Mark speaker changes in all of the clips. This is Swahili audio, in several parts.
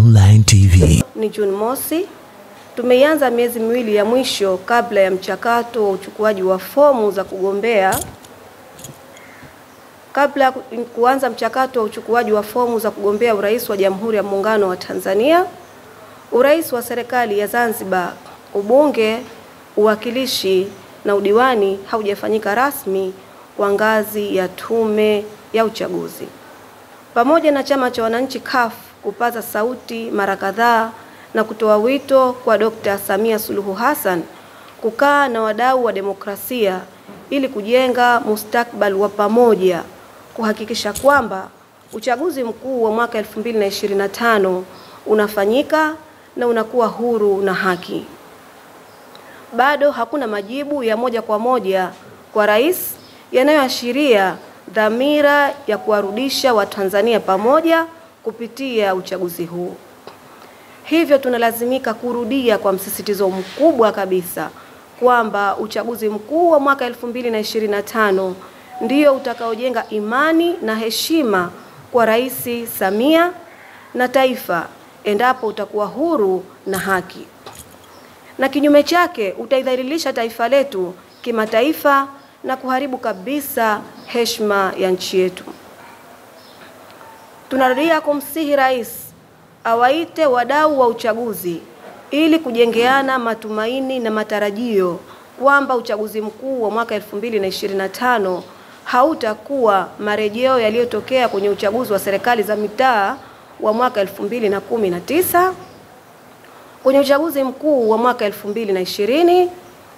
Speaker 1: Online TV.
Speaker 2: Ni Juni mosi. Tumeianza miezi miwili ya mwisho kabla ya mchakato wa uchukuaji wa fomu za kugombea. Kabla kuanza mchakato wa uchukuaji wa fomu za kugombea urais wa Jamhuri ya Muungano wa Tanzania, urais wa serikali ya Zanzibar, ubunge, uwakilishi na udiwani haujafanyika rasmi kwa ngazi ya tume ya uchaguzi. Pamoja na chama cha wananchi CUF kupaza sauti mara kadhaa na kutoa wito kwa Dr. Samia Suluhu Hassan kukaa na wadau wa demokrasia ili kujenga mustakabali wa pamoja, kuhakikisha kwamba uchaguzi mkuu wa mwaka 2025 unafanyika na unakuwa huru na haki. Bado hakuna majibu ya moja kwa moja kwa rais yanayoashiria dhamira ya kuwarudisha Watanzania pamoja kupitia uchaguzi huu. Hivyo tunalazimika kurudia kwa msisitizo mkubwa kabisa kwamba uchaguzi mkuu wa mwaka 2025 ndio utakaojenga imani na heshima kwa Rais Samia na taifa endapo utakuwa huru na haki. Na kinyume chake utaidhalilisha taifa letu kimataifa na kuharibu kabisa heshima ya nchi yetu. Tunarudia kumsihi rais awaite wadau wa uchaguzi ili kujengeana matumaini na matarajio kwamba uchaguzi mkuu wa mwaka 2025 hautakuwa marejeo yaliyotokea kwenye uchaguzi wa serikali za mitaa wa mwaka 2019, kwenye uchaguzi mkuu wa mwaka 2020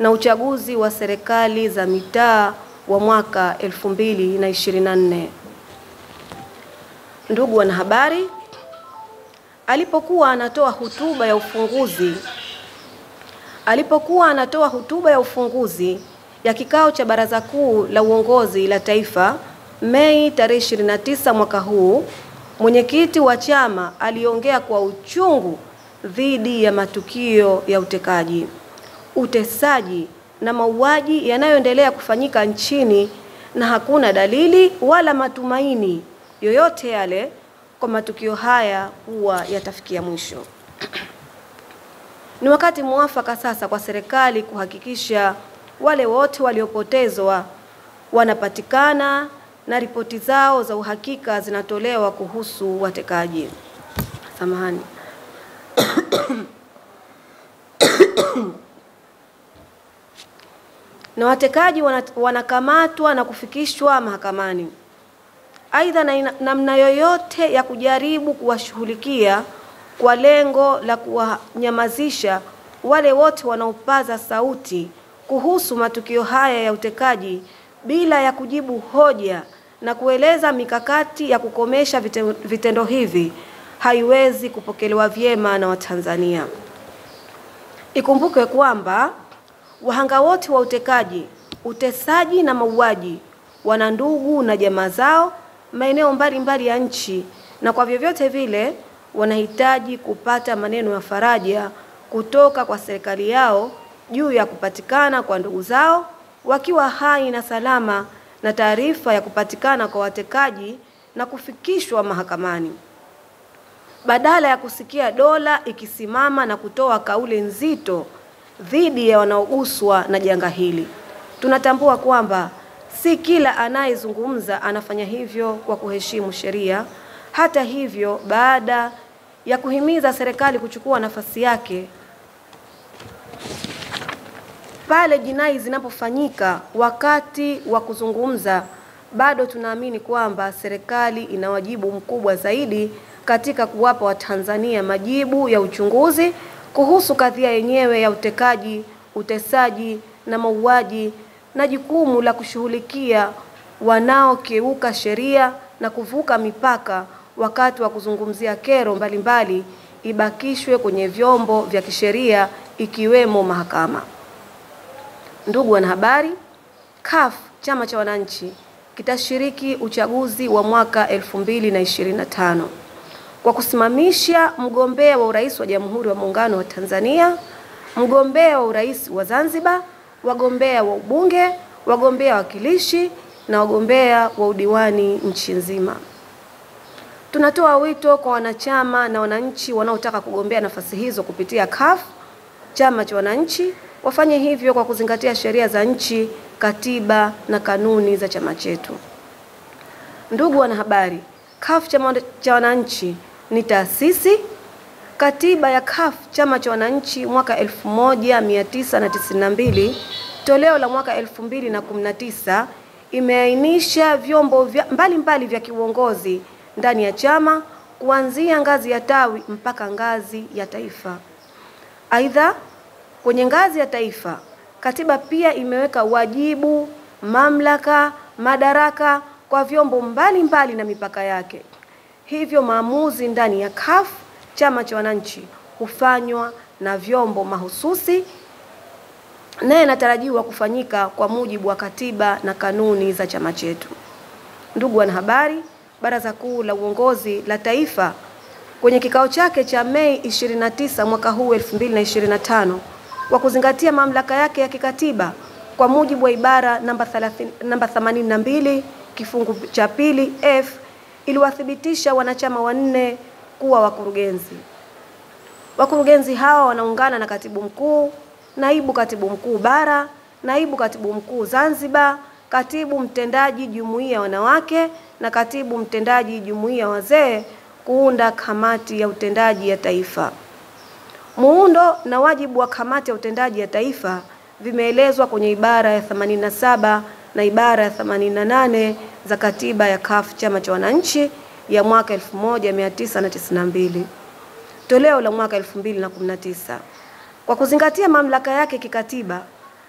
Speaker 2: na uchaguzi wa serikali za mitaa wa mwaka 2024. Ndugu wanahabari, alipokuwa anatoa hotuba ya ufunguzi ya kikao cha Baraza Kuu la Uongozi la Taifa Mei tarehe 29 mwaka huu, mwenyekiti wa chama aliongea kwa uchungu dhidi ya matukio ya utekaji, utesaji na mauaji yanayoendelea kufanyika nchini, na hakuna dalili wala matumaini yoyote yale kwa matukio haya huwa yatafikia mwisho. Ni wakati muafaka sasa kwa serikali kuhakikisha wale wote waliopotezwa wanapatikana na ripoti zao za uhakika zinatolewa kuhusu watekaji. Samahani. Na watekaji wanakamatwa na kufikishwa mahakamani. Aidha, na namna yoyote ya kujaribu kuwashughulikia kwa lengo la kuwanyamazisha wale wote wanaopaza sauti kuhusu matukio haya ya utekaji bila ya kujibu hoja na kueleza mikakati ya kukomesha vitendo hivi haiwezi kupokelewa vyema na Watanzania. Ikumbukwe kwamba wahanga wote wa utekaji, utesaji na mauaji wana ndugu na jamaa zao maeneo mbalimbali ya nchi, na kwa vyovyote vile wanahitaji kupata maneno ya faraja kutoka kwa serikali yao juu ya kupatikana kwa ndugu zao wakiwa hai na salama, na taarifa ya kupatikana kwa watekaji na kufikishwa mahakamani. Badala ya kusikia dola ikisimama na kutoa kauli nzito dhidi ya wanaoguswa na janga hili, tunatambua kwamba si kila anayezungumza anafanya hivyo kwa kuheshimu sheria. Hata hivyo, baada ya kuhimiza serikali kuchukua nafasi yake pale jinai zinapofanyika wakati wa kuzungumza, bado tunaamini kwamba serikali ina wajibu mkubwa zaidi katika kuwapa Watanzania majibu ya uchunguzi kuhusu kadhia yenyewe ya utekaji, utesaji na mauaji, na jukumu la kushughulikia wanaokeuka sheria na kuvuka mipaka wakati wa kuzungumzia kero mbalimbali ibakishwe kwenye vyombo vya kisheria ikiwemo mahakama. Ndugu wanahabari, CUF, chama cha wananchi, kitashiriki uchaguzi wa mwaka 2025 kwa kusimamisha mgombea wa urais wa Jamhuri ya Muungano wa Tanzania, mgombea wa urais wa Zanzibar, wagombea wa ubunge, wagombea wakilishi na wagombea wa udiwani nchi nzima. Tunatoa wito kwa wanachama na wananchi wanaotaka kugombea nafasi hizo kupitia CUF, chama cha wananchi, wafanye hivyo kwa kuzingatia sheria za nchi, katiba na kanuni za chama chetu. Ndugu wanahabari, CUF chama cha wananchi ni taasisi. Katiba ya CUF chama cha wananchi mwaka 1992 toleo la mwaka 2019 imeainisha vyombo mbalimbali vya kiuongozi ndani ya chama kuanzia ngazi ya tawi mpaka ngazi ya taifa. Aidha, kwenye ngazi ya taifa, katiba pia imeweka wajibu, mamlaka, madaraka kwa vyombo mbalimbali na mipaka yake. Hivyo maamuzi ndani ya CUF chama cha wananchi hufanywa na vyombo mahususi na yanatarajiwa kufanyika kwa mujibu wa katiba na kanuni za chama chetu. Ndugu wanahabari, Baraza Kuu la Uongozi la Taifa kwenye kikao chake cha Mei 29 mwaka huu 2025 kwa kuzingatia mamlaka yake ya kikatiba kwa mujibu wa ibara namba 82 kifungu cha pili F iliwathibitisha wanachama wanne kuwa wakurugenzi. Wakurugenzi hawa wanaungana na katibu mkuu, naibu katibu mkuu bara, naibu katibu mkuu Zanzibar, katibu mtendaji jumuiya ya wanawake na katibu mtendaji jumuiya wazee kuunda kamati ya utendaji ya taifa. Muundo na wajibu wa kamati ya utendaji ya taifa vimeelezwa kwenye ibara ya 87 na ibara ya 88 za katiba ya CUF chama cha wananchi ya mwaka 1992 toleo la mwaka 2019. Kwa kuzingatia mamlaka yake kikatiba,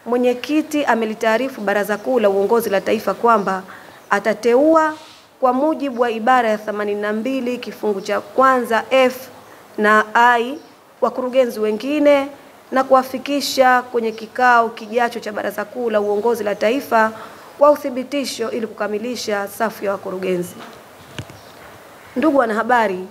Speaker 2: mwenyekiti amelitaarifu Baraza Kuu la Uongozi la Taifa kwamba atateua kwa mujibu wa ibara ya 82 kifungu cha kwanza F na I wakurugenzi wengine na kuwafikisha kwenye kikao kijacho cha Baraza Kuu la Uongozi la Taifa kwa uthibitisho ili kukamilisha safu ya wakurugenzi. Ndugu wanahabari,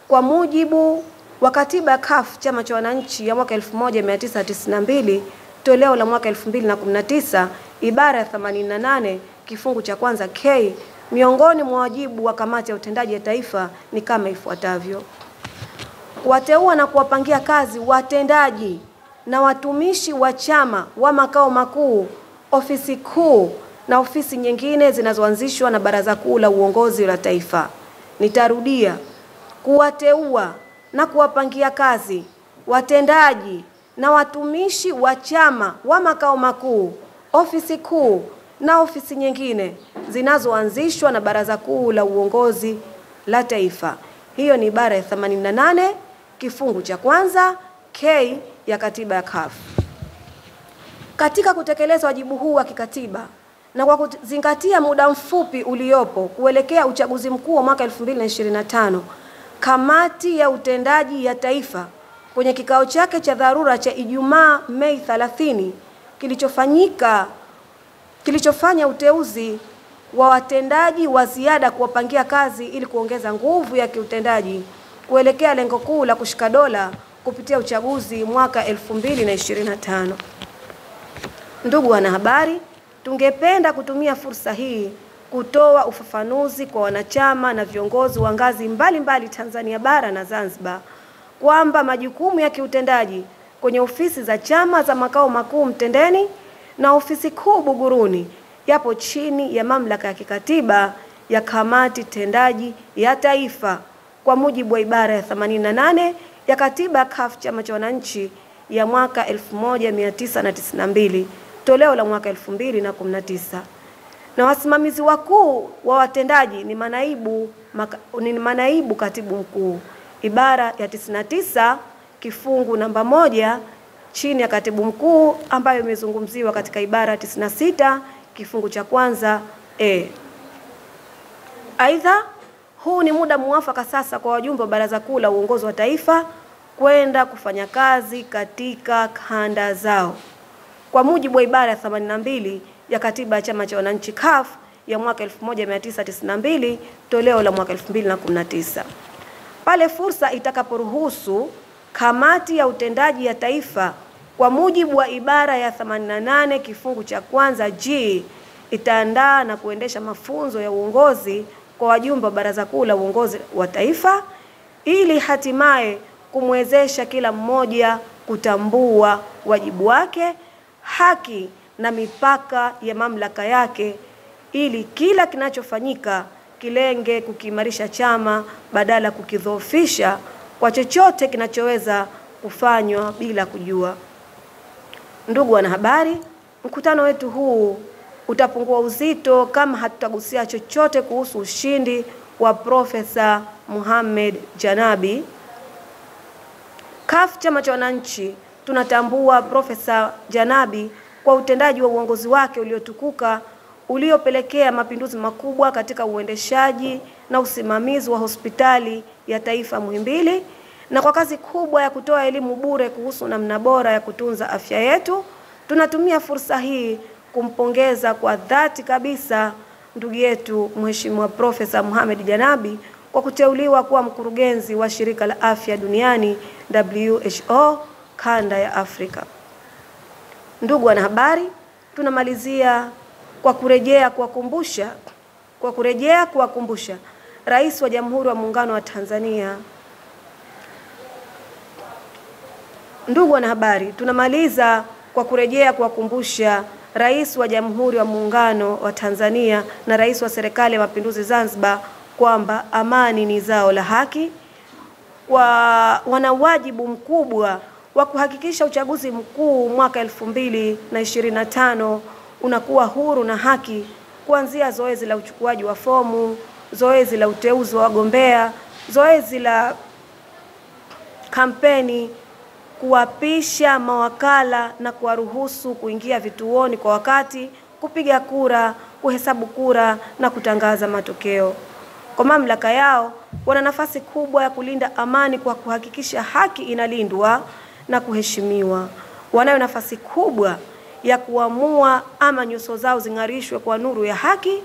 Speaker 2: kwa mujibu wa katiba ya CUF chama cha wananchi ya mwaka 1992 toleo la mwaka 2019 ibara ya 88 kifungu cha kwanza K, miongoni mwa wajibu wa kamati ya utendaji ya taifa ni kama ifuatavyo: kuwateua na kuwapangia kazi watendaji na watumishi wa chama wa makao makuu, ofisi kuu na ofisi nyingine zinazoanzishwa na Baraza Kuu la Uongozi la Taifa. Nitarudia: kuwateua na kuwapangia kazi watendaji na watumishi wa chama wa makao makuu, ofisi kuu na ofisi nyingine zinazoanzishwa na Baraza Kuu la Uongozi la Taifa. Hiyo ni ibara ya 88 kifungu cha kwanza K ya katiba ya CUF. Katika kutekeleza wajibu huu wa kikatiba na kwa kuzingatia muda mfupi uliopo kuelekea uchaguzi mkuu wa mwaka 2025, kamati ya utendaji ya taifa kwenye kikao chake cha dharura cha Ijumaa Mei 30 kilichofanya uteuzi wa watendaji wa ziada kuwapangia kazi ili kuongeza nguvu ya kiutendaji kuelekea lengo kuu la kushika dola kupitia uchaguzi mwaka 2025. Ndugu wanahabari, tungependa kutumia fursa hii kutoa ufafanuzi kwa wanachama na viongozi wa ngazi mbalimbali Tanzania bara na Zanzibar kwamba majukumu ya kiutendaji kwenye ofisi za chama za makao makuu Mtendeni na ofisi kuu Buguruni yapo chini ya mamlaka ya kikatiba ya kamati tendaji ya taifa kwa mujibu wa ibara ya 88 ya katiba CUF chama cha wananchi ya mwaka 1992 toleo la mwaka 2019. Na wasimamizi wakuu wa watendaji ni manaibu katibu mkuu. Ibara ya 99 kifungu namba 1 chini ya katibu mkuu ambayo imezungumziwa katika ibara 96 kifungu cha kwanza Aidha, huu ni muda muafaka sasa kwa wajumbe wa Baraza Kuu la Uongozi wa Taifa kwenda kufanya kazi katika kanda zao kwa mujibu wa ibara ya 82 ya katiba ya chama cha wananchi CUF ya mwaka 1992 toleo la mwaka 2019. Pale fursa itakaporuhusu, kamati ya utendaji ya taifa kwa mujibu wa ibara ya 88 kifungu cha kwanza G itaandaa na kuendesha mafunzo ya uongozi kwa wajumbe wa Baraza Kuu la Uongozi wa Taifa ili hatimaye kumwezesha kila mmoja kutambua wajibu wake, haki na mipaka ya mamlaka yake, ili kila kinachofanyika kilenge kukiimarisha chama badala kukidhoofisha kwa chochote kinachoweza kufanywa bila kujua. Ndugu wanahabari, mkutano wetu huu utapungua uzito kama hatutagusia chochote kuhusu ushindi wa Profesa Mohamed Janabi. CUF Chama cha Wananchi tunatambua Profesa Janabi kwa utendaji wa uongozi wake uliotukuka uliopelekea mapinduzi makubwa katika uendeshaji na usimamizi wa hospitali ya taifa Muhimbili, na kwa kazi kubwa ya kutoa elimu bure kuhusu namna bora ya kutunza afya yetu. Tunatumia fursa hii kumpongeza kwa dhati kabisa ndugu yetu Mheshimiwa Profesa Mohamed Janabi kwa kuteuliwa kuwa mkurugenzi wa Shirika la Afya Duniani WHO kanda ya Afrika. Ndugu wanahabari, tunamalizia kwa kurejea kuwakumbusha Rais wa Jamhuri ya Muungano wa Tanzania. Ndugu wanahabari, tunamaliza kwa kurejea kuwakumbusha Rais wa Jamhuri ya Muungano wa Tanzania na Rais wa Serikali ya Mapinduzi Zanzibar kwamba amani ni zao la haki. Wana wajibu mkubwa wa kuhakikisha uchaguzi mkuu mwaka 2025 unakuwa huru na haki, kuanzia zoezi la uchukuaji wa fomu, zoezi la uteuzi wa wagombea, zoezi la kampeni, kuwapisha mawakala na kuwaruhusu kuingia vituoni kwa wakati, kupiga kura, kuhesabu kura na kutangaza matokeo. Kwa mamlaka yao, wana nafasi kubwa ya kulinda amani kwa kuhakikisha haki inalindwa na kuheshimiwa. Wanayo nafasi kubwa ya kuamua ama nyuso zao zing'arishwe kwa nuru ya haki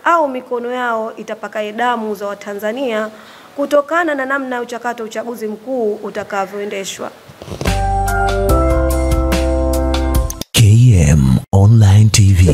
Speaker 2: au mikono yao itapakae damu za Watanzania kutokana na namna uchakato uchaguzi mkuu utakavyoendeshwa.
Speaker 1: KM Online TV.